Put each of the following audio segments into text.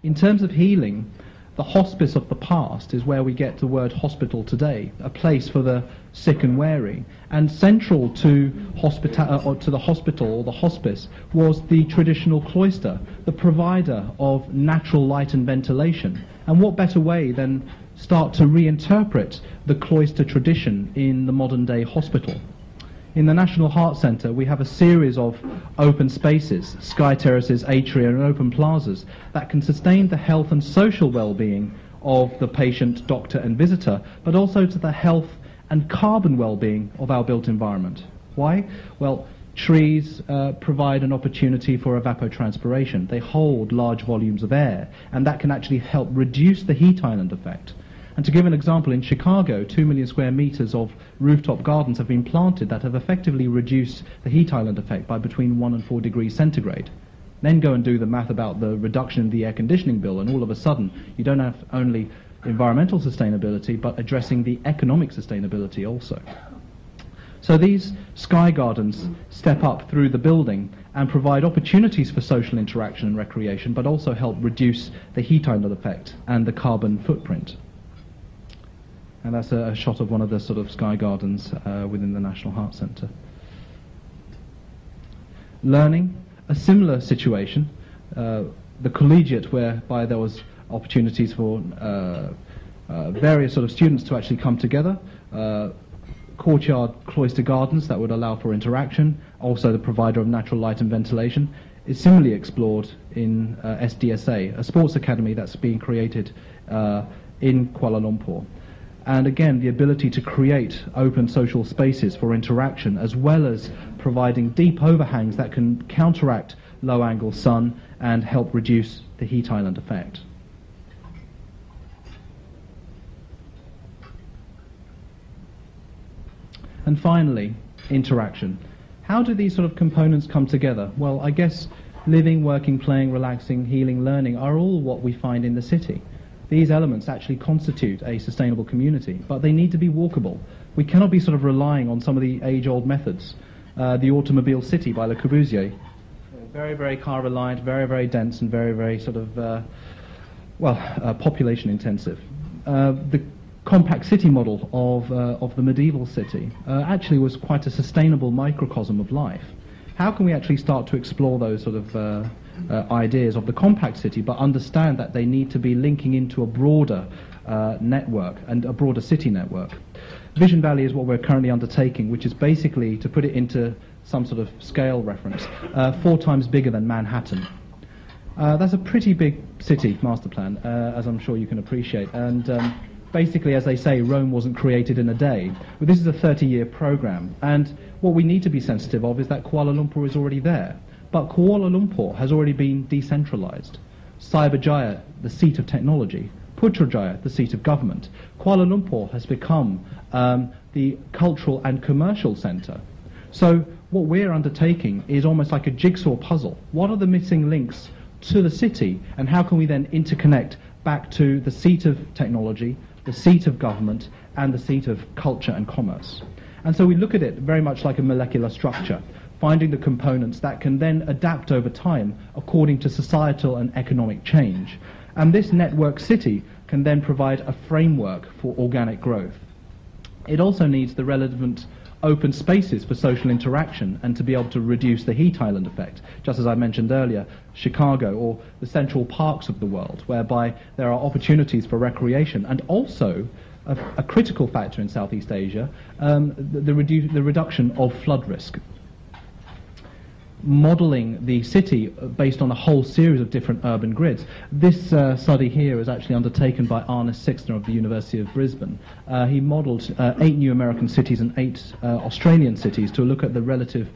In terms of healing, the hospice of the past is where we get the word hospital today, a place for the sick and weary. And central to the hospital or the hospice was the traditional cloister, the provider of natural light and ventilation. And what better way than start to reinterpret the cloister tradition in the modern day hospital? In the National Heart Centre, we have a series of open spaces, sky terraces, atria and open plazas that can sustain the health and social well-being of the patient, doctor and visitor, but also to the health and carbon well-being of our built environment. Why? Well, trees provide an opportunity for evapotranspiration. They hold large volumes of air, and that can actually help reduce the heat island effect. And to give an example, in Chicago, 2 million square meters of rooftop gardens have been planted that have effectively reduced the heat island effect by between 1 and 4 degrees centigrade. Then go and do the math about the reduction in the air conditioning bill, and all of a sudden you don't have only environmental sustainability, but addressing the economic sustainability also. So these sky gardens step up through the building and provide opportunities for social interaction and recreation, but also help reduce the heat island effect and the carbon footprint. And that's a shot of one of the sort of sky gardens within the National Heart Centre. Learning, a similar situation. The collegiate, whereby there was opportunities for various sort of students to actually come together. Courtyard cloister gardens that would allow for interaction. Also the provider of natural light and ventilation is similarly explored in SDSA, a sports academy that's being created in Kuala Lumpur. And again, the ability to create open social spaces for interaction, as well as providing deep overhangs that can counteract low-angle sun and help reduce the heat island effect. And finally, interaction. How do these sort of components come together? Well, I guess living, working, playing, relaxing, healing, learning are all what we find in the city. These elements actually constitute a sustainable community, but they need to be walkable. We cannot be sort of relying on some of the age-old methods. The automobile city by Le Corbusier, very, very car-reliant, very, very dense, and very, very sort of, population intensive. The compact city model of the medieval city actually was quite a sustainable microcosm of life. How can we actually start to explore those sort of ideas of the compact city, but understand that they need to be linking into a broader network and a broader city network? Vision Valley is what we're currently undertaking, which is basically, to put it into some sort of scale reference, 4 times bigger than Manhattan. That's a pretty big city master plan, as I'm sure you can appreciate. And basically, as they say, Rome wasn't created in a day. But this is a 30-year program. And what we need to be sensitive of is that Kuala Lumpur is already there. But Kuala Lumpur has already been decentralized. Cyberjaya, the seat of technology. Putrajaya, the seat of government. Kuala Lumpur has become the cultural and commercial center. So what we're undertaking is almost like a jigsaw puzzle. What are the missing links to the city, and how can we then interconnect back to the seat of technology, the seat of government, and the seat of culture and commerce? And so we look at it very much like a molecular structure, finding the components that can then adapt over time according to societal and economic change. And this network city can then provide a framework for organic growth. It also needs the relevant open spaces for social interaction and to be able to reduce the heat island effect, just as I mentioned earlier, Chicago or the central parks of the world, whereby there are opportunities for recreation, and also a critical factor in Southeast Asia, the reduction of flood risk. Modelling the city based on a whole series of different urban grids. This study here is actually undertaken by Arnes Sixner of the University of Brisbane. He modelled 8 new American cities and 8 Australian cities to look at the relative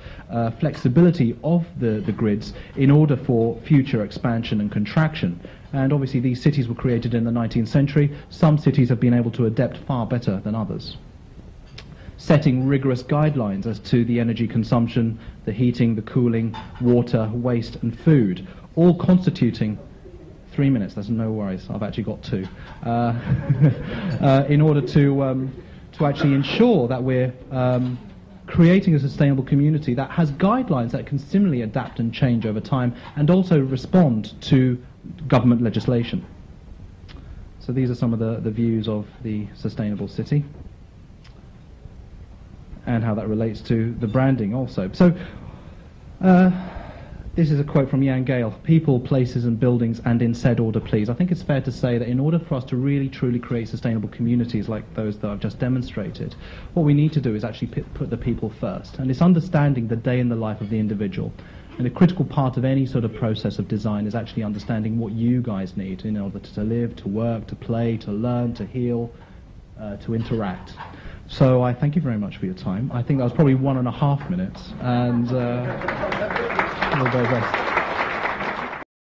flexibility of the grids in order for future expansion and contraction. And obviously these cities were created in the 19th century. Some cities have been able to adapt far better than others. Setting rigorous guidelines as to the energy consumption, the heating, the cooling, water, waste and food, all constituting 3 minutes, that's no worries, I've actually got 2, in order to actually ensure that we're creating a sustainable community that has guidelines that can similarly adapt and change over time, and also respond to government legislation. So these are some of the views of the sustainable city and how that relates to the branding also. So this is a quote from Jan Gale: "People, places and buildings, and in said order please." I think it's fair to say that in order for us to really truly create sustainable communities like those that I've just demonstrated, what we need to do is actually put the people first, and it's understanding the day in the life of the individual. And a critical part of any sort of process of design is actually understanding what you guys need in order to live, to work, to play, to learn, to heal, to interact. So I thank you very much for your time. I think that was probably 1.5 minutes, and all the very best.